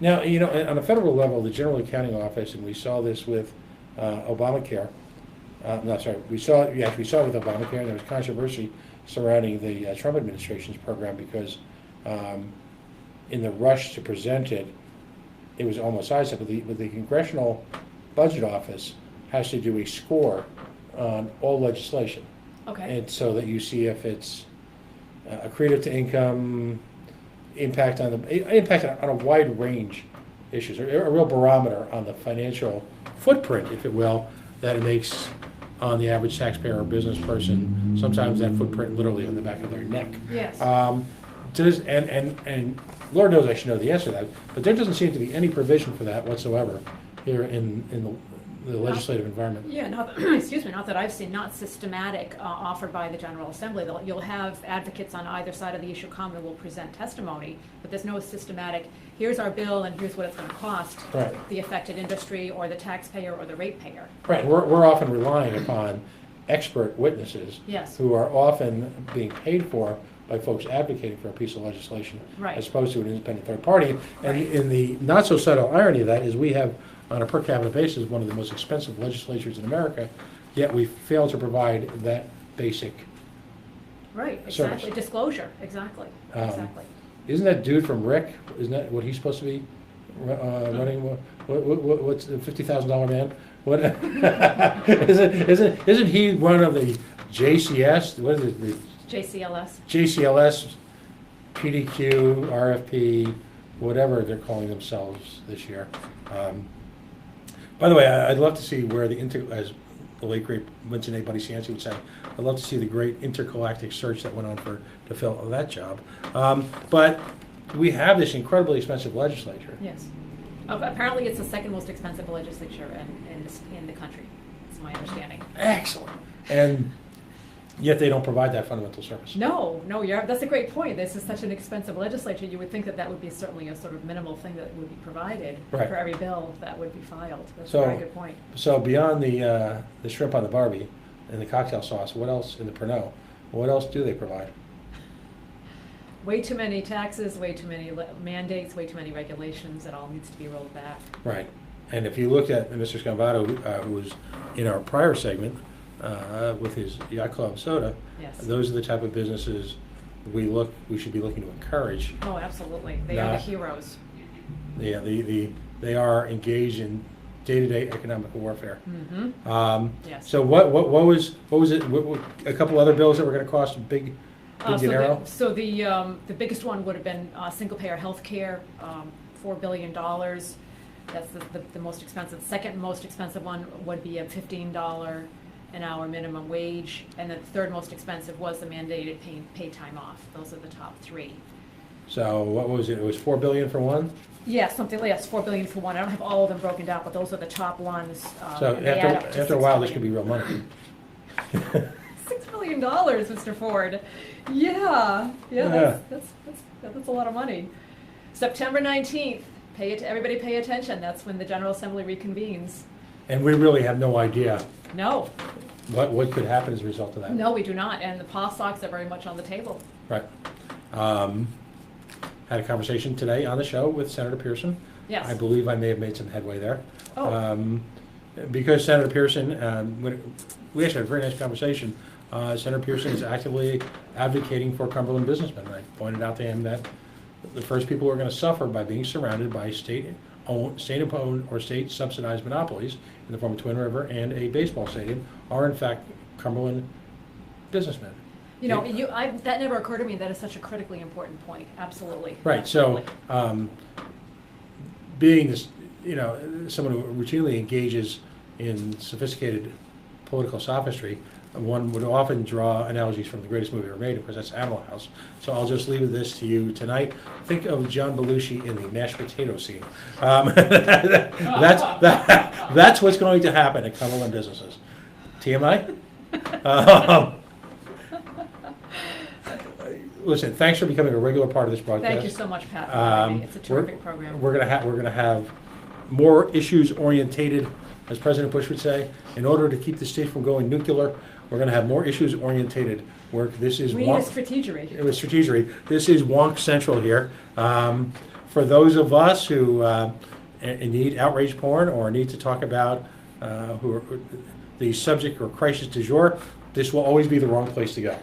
Now, on a federal level, the General Accounting Office, and we saw this with Obamacare. No, sorry, we saw it with Obamacare, and there was controversy surrounding the Trump administration's program because in the rush to present it, it was almost sidestepped. But the Congressional Budget Office has to do a score on all legislation. Okay. And so that you see if it's accretive to income, impact on a wide range issues, or a real barometer on the financial footprint, if it will, that it makes on the average taxpayer or business person. Sometimes that footprint literally on the back of their neck. Yes. And Lord knows I should know the answer to that, but there doesn't seem to be any provision for that whatsoever here in the legislative environment. Yeah, not that I've seen, not systematic offered by the General Assembly. You'll have advocates on either side of the issue come and will present testimony, but there's no systematic, here's our bill and here's what it's going to cost Right. the affected industry or the taxpayer or the ratepayer. Right, we're often relying upon expert witnesses Yes. who are often being paid for by folks advocating for a piece of legislation, Right. as opposed to an independent third party. And Right. in the not so subtle irony of that is we have, on a per capita basis, one of the most expensive legislatures in America, yet we fail to provide that basic. Right, Service. exactly. Disclosure, exactly. Exactly. Isn't that dude from Rick? Isn't that what he's supposed to be running? What's the $50,000 man? What isn't he one of the JCS? What is it? The JCLS, PDQ, RFP, whatever they're calling themselves this year. By the way, I'd love to see where as the late great Vincent A. Buddy Cianci would say, I'd love to see the great intergalactic search that went on to fill that job. But we have this incredibly expensive legislature. Yes. Apparently it's the second most expensive legislature in the country, is my understanding. Excellent. And yet they don't provide that fundamental service. No, that's a great point. This is such an expensive legislature. You would think that would be certainly a sort of minimal thing that would be provided Right. for every bill that would be filed. That's So- a very good point. So beyond the shrimp on the Barbie and the cocktail sauce, what else in the Pernod? What else do they provide? Way too many taxes, way too many mandates, way too many regulations. It all needs to be rolled back. Right. And if you look at Mr. Scambato, who was in our prior segment with his yacht club soda, Yes. those are the type of businesses we should be looking to encourage. Oh, absolutely. They are the Not- heroes. Yeah, they are engaged in day-to-day economic warfare. Mm-hmm. Yes. So what was it? What, a couple other bills that were going to cost a big dinero? So the biggest one would have been single-payer health care, $4 billion. That's the most expensive. The second most expensive one would be a $15 an hour minimum wage, and the third most expensive was the mandated paid time off. Those are the top three. So what was it? It was $4 billion for one. Yeah, something like that's $4 billion for one. I don't have all of them broken down, but those are the top ones. So and they add up to after a $6 while, this could billion. be real money. $6 billion, Mr. Ford. Yeah, that's a lot of money. September 19th. Everybody pay attention. That's when the General Assembly reconvenes. And we really have no idea No, what could happen as a result of that. no, we do not. And the POS stocks are very much on the table. Right. Had a conversation today on the show with Senator Pearson. Yes. I believe I may have made some headway there. Oh. Because Senator Pearson, we actually had a very nice conversation. Senator Pearson is actively advocating for Cumberland businessmen. I pointed out to him that the first people who are going to suffer by being surrounded by state-owned or state-subsidized monopolies in the form of Twin River and a baseball stadium are in fact Cumberland businessmen. You know, that never occurred to me. That is such a critically important point. Absolutely. Right. Absolutely. So, being this, someone who routinely engages in sophisticated political sophistry, one would often draw analogies from the greatest movie ever made, of course, that's Animal House. So I'll just leave this to you tonight. Think of John Belushi in the mashed potato scene. That's what's going to happen at Cumberland businesses. TMI? Listen, thanks for becoming a regular part of this broadcast. Thank you so much, Pat. For having me. It's a terrific program. We're gonna have more issues orientated, as President Bush would say, in order to keep the state from going nuclear. We're going to have more issues orientated work. This is we need a strategery. It was strategery. This is Wonk Central here. for those of us who need outrage porn or need to talk about who are the subject or crisis du jour, this will always be the wrong place to go.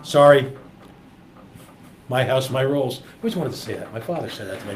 Sorry. My house, my rules. I always wanted to say that. My father said that to me.